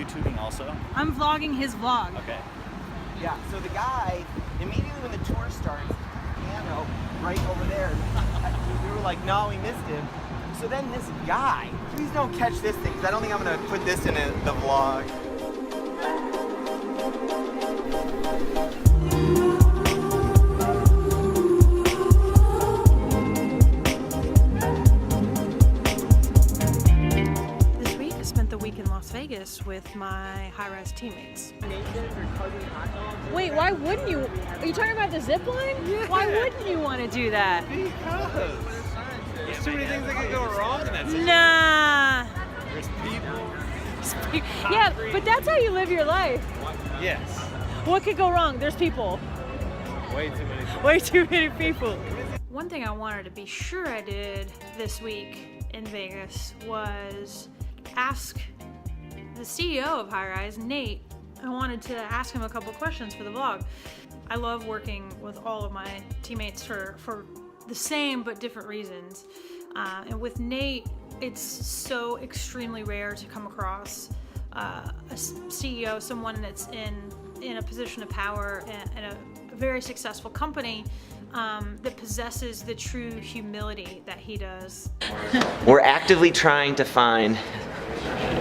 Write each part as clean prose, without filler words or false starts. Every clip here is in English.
YouTubing also? I'm vlogging his vlog. Okay. Yeah, so the guy, immediately when the tour starts, piano right over there. We were like, no, we missed him. So then this guy, please don't catch this thing, because I don't think I'm going to put this in the vlog. In Las Vegas with my high-rise teammates. Wait, why wouldn't you? Are you talking about the zip line? Yeah. Why wouldn't you want to do that? Because there's too many things that could go wrong in that situation. Nah. There's people. Yeah, but that's how you live your life. Yes. What could go wrong? There's people. Way too many people. Way too many people. One thing I wanted to be sure I did this week in Vegas was ask the CEO of High Rise, Nate. I wanted to ask him a couple questions for the vlog. I love working with all of my teammates for the same but different reasons. And with Nate, it's so extremely rare to come across a CEO, someone that's in a position of power and a very successful company that possesses the true humility that he does. We're actively trying to find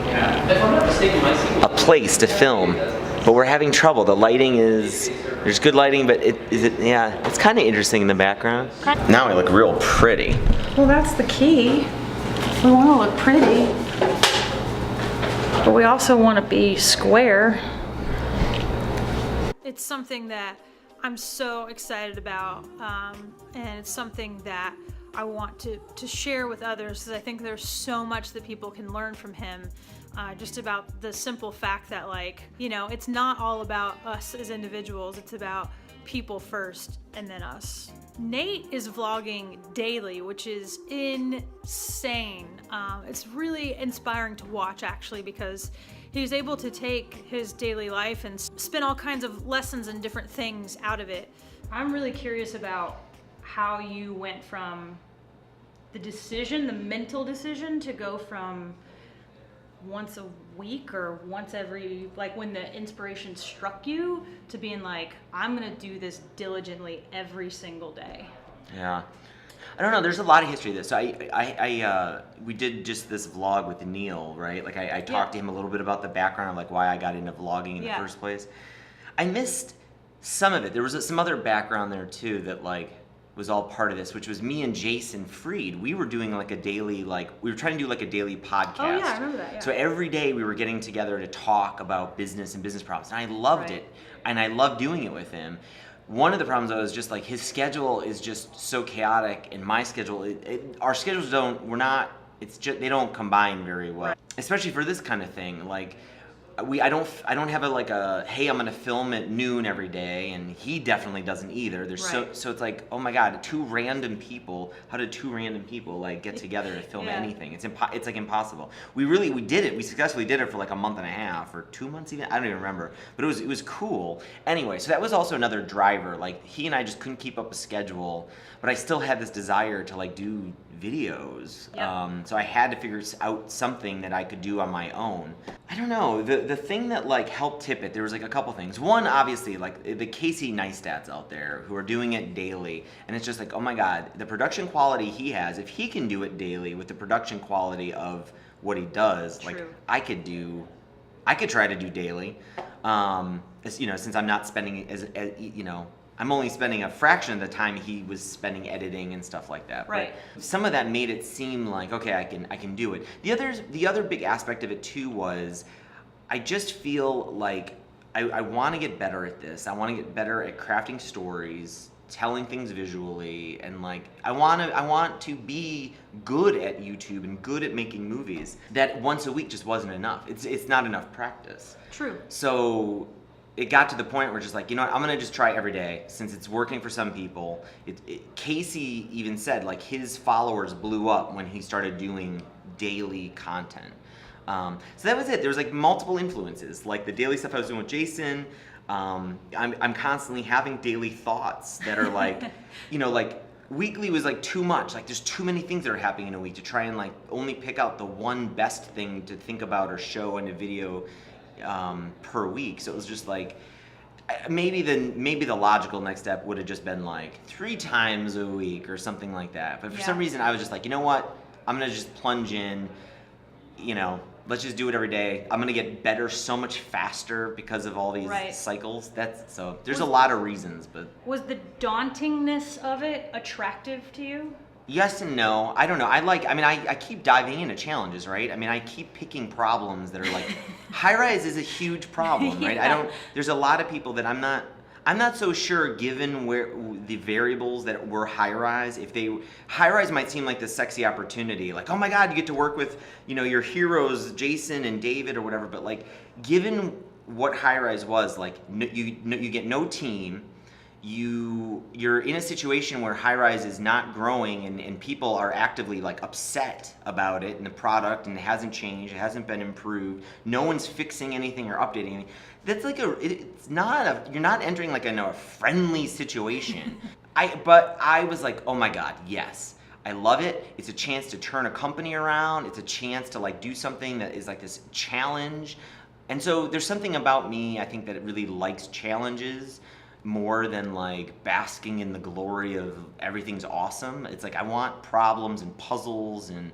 a place to film, but we're having trouble. The lighting there's good lighting, but it's kind of interesting in the background. Now I look real pretty. Well, that's the key. We want to look pretty, but we also want to be square. It's something that I'm so excited about, and it's something that I want to share with others, because I think there's so much that people can learn from him, just about the simple fact that, like, you know, it's not all about us as individuals, it's about people first and then us. Nate is vlogging daily, which is insane. It's really inspiring to watch, actually, because he's able to take his daily life and spin all kinds of lessons and different things out of it. I'm really curious about how you went from the mental decision to go from once a week or once every, like when the inspiration struck you, to being like, I'm gonna do this diligently every single day. Yeah. I don't know, there's a lot of history to this. So we did just this vlog with Neil, right? Like I talked to him a little bit about the background of like why I got into vlogging in the first place. I missed some of it. There was some other background there too that like was all part of this, which was me and Jason Fried. We were doing like a daily, we were trying to do like a daily podcast. Oh yeah, I remember that, yeah. So every day we were getting together to talk about business and business problems. And I loved it. And I loved doing it with him. One of the problems though is just like his schedule is just so chaotic, and my schedule, our schedules they don't combine very well. Especially for this kind of thing. Like, I don't have a hey, I'm gonna film at noon every day, and he definitely doesn't either. There's so it's like, oh my god, how did two random people like get together to film anything? It's like impossible. We did it. We successfully did it for like a month and a half or 2 months even. I don't even remember. But it was cool. Anyway, so that was also another driver. Like he and I just couldn't keep up a schedule, but I still had this desire to like do videos. So I had to figure out something that I could do on my own. I don't know, the thing that like helped tip it, there was like a couple things. One, obviously, like the Casey Neistats out there who are doing it daily, and it's just like, oh my god, the production quality he has, if he can do it daily with the production quality of what he does, like I could try to do daily. Since I'm not spending I'm only spending a fraction of the time he was spending editing and stuff like that. Right. But some of that made it seem like, okay, I can do it. The other big aspect of it too was, I just feel like I want to get better at this. I want to get better at crafting stories, telling things visually, and like I want to be good at YouTube and good at making movies. That once a week just wasn't enough. It's not enough practice. True. So it got to the point where just like, you know what, I'm gonna just try every day since it's working for some people. Casey even said like his followers blew up when he started doing daily content. So that was it. There was like multiple influences, like the daily stuff I was doing with Jason. I'm constantly having daily thoughts that are like, like weekly was like too much. Like there's too many things that are happening in a week to try and like only pick out the one best thing to think about or show in a video per week. So it was just like, maybe the logical next step would have just been like 3 times a week or something like that. But for some reason, I was just like, you know what? I'm gonna just plunge in. You know, let's just do it every day. I'm gonna get better so much faster because of all these cycles. There's a lot of reasons, but was the dauntingness of it attractive to you? Yes and no. I don't know. I keep diving into challenges, right? I mean, I keep picking problems that are like, high-rise is a huge problem, right? There's a lot of people that I'm not so sure, given where the variables that were high-rise, high-rise might seem like this sexy opportunity, like, oh my God, you get to work with, your heroes, Jason and David or whatever, but like, given what high-rise was, like, you get no team, you're in a situation where high-rise is not growing and people are actively like upset about it and the product, and it hasn't changed, it hasn't been improved, no one's fixing anything or updating anything. That's like you're not entering like a friendly situation. But I was like, oh my God, yes. I love it. It's a chance to turn a company around. It's a chance to like do something that is like this challenge. And so there's something about me, I think, that it really likes challenges more than like basking in the glory of everything's awesome. It's like I want problems and puzzles, and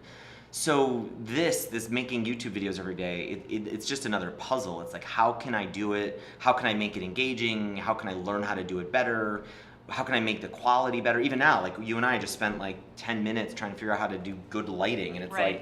so this making YouTube videos every day, it's just another puzzle. It's like, how can I do it? How can I make it engaging? How can I learn how to do it better? How can I make the quality better? Even now, like you and I just spent like 10 minutes trying to figure out how to do good lighting, and it's like,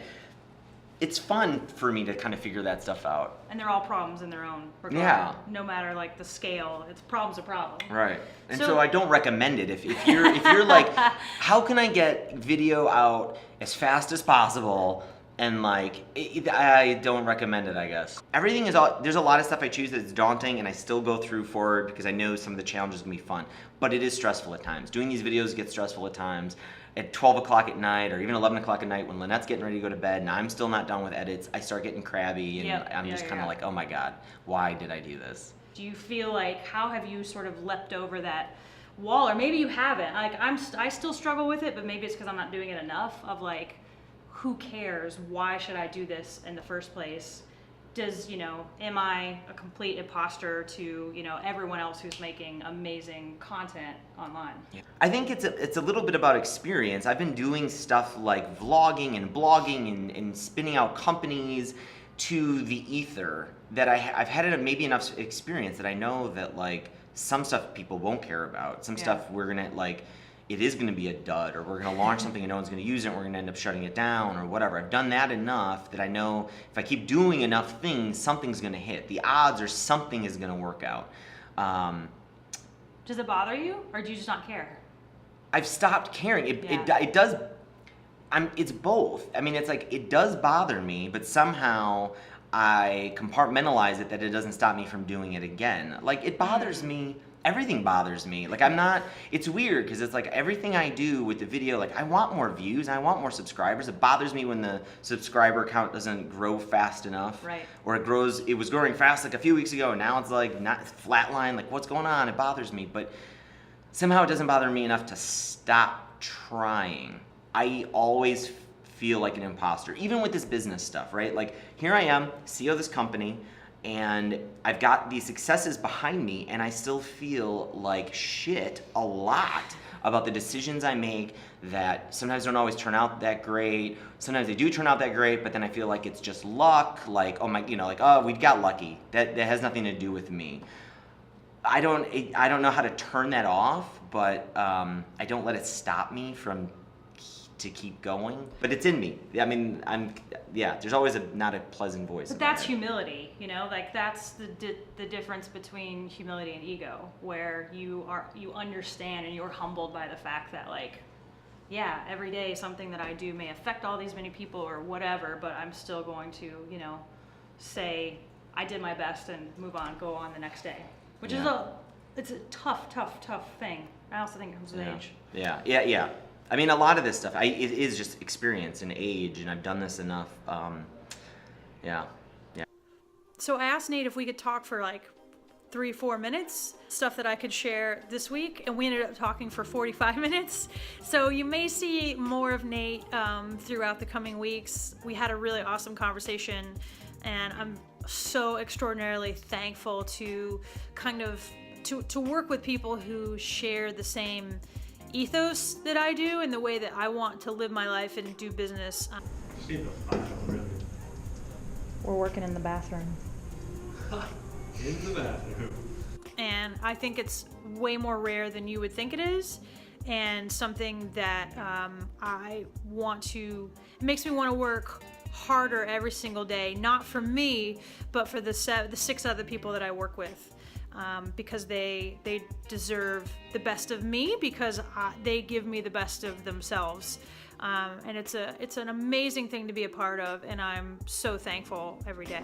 it's fun for me to kind of figure that stuff out. And they're all problems in their own regard. Yeah. No matter like the scale, it's problem's a problem. Right. And so I don't recommend it. If you're like, how can I get video out as fast as possible? And like, I don't recommend it, I guess. There's a lot of stuff I choose that's daunting, and I still go through forward because I know some of the challenges can be fun. But it is stressful at times. Doing these videos gets stressful at times. At 12 o'clock at night or even 11 o'clock at night when Lynette's getting ready to go to bed and I'm still not done with edits, I start getting crabby, and I'm just kind of like, oh my God, why did I do this? Do you feel like, how have you sort of leapt over that wall? Or maybe you haven't. Like I still struggle with it, but maybe it's because I'm not doing it enough, of like, who cares? Why should I do this in the first place? Am I a complete imposter to, everyone else who's making amazing content online? Yeah. I think it's a little bit about experience. I've been doing stuff like vlogging and blogging and spinning out companies to the ether that I've had maybe enough experience that I know that like some stuff people won't care about. Some stuff we're gonna like, it is going to be a dud, or we're going to launch something and no one's going to use it, and we're going to end up shutting it down or whatever. I've done that enough that I know if I keep doing enough things, something's going to hit. The odds are something is going to work out. Does it bother you, or do you just not care? I've stopped caring. It does. It's both. I mean, it's like it does bother me, but somehow I compartmentalize it that it doesn't stop me from doing it again. Like it bothers me. Everything bothers me. Like it's weird because it's like everything I do with the video, like I want more views, I want more subscribers. It bothers me when the subscriber count doesn't grow fast enough. Right. Or it was growing fast like a few weeks ago and now it's like not flatline, like what's going on? It bothers me, but somehow it doesn't bother me enough to stop trying. I always feel like an imposter, even with this business stuff, right? Like here I am, CEO of this company, and I've got these successes behind me, and I still feel like shit a lot about the decisions I make that sometimes don't always turn out that great. Sometimes they do turn out that great, but then I feel like it's just luck. Like, oh my, we got lucky. That has nothing to do with me. I don't know how to turn that off, but I don't let it stop me to keep going, but it's in me. I mean, there's always not a pleasant voice. But that's humility, like that's the difference between humility and ego, where you understand and you're humbled by the fact that like, every day something that I do may affect all these many people or whatever, but I'm still going to, say I did my best and move on, go on the next day, which is it's a tough thing. I also think it comes with age. Yeah. I mean, a lot of this stuff, it is just experience and age, and I've done this enough. So I asked Nate if we could talk for like 3-4 minutes, stuff that I could share this week, and we ended up talking for 45 minutes. So you may see more of Nate throughout the coming weeks. We had a really awesome conversation, and I'm so extraordinarily thankful to kind of to work with people who share the same ethos that I do and the way that I want to live my life and do business. We're working in the bathroom. In the bathroom. And I think it's way more rare than you would think it is, and something that it makes me want to work harder every single day, not for me, but for the 6 other people that I work with, because they deserve the best of me, because they give me the best of themselves. And it's an amazing thing to be a part of, and I'm so thankful every day.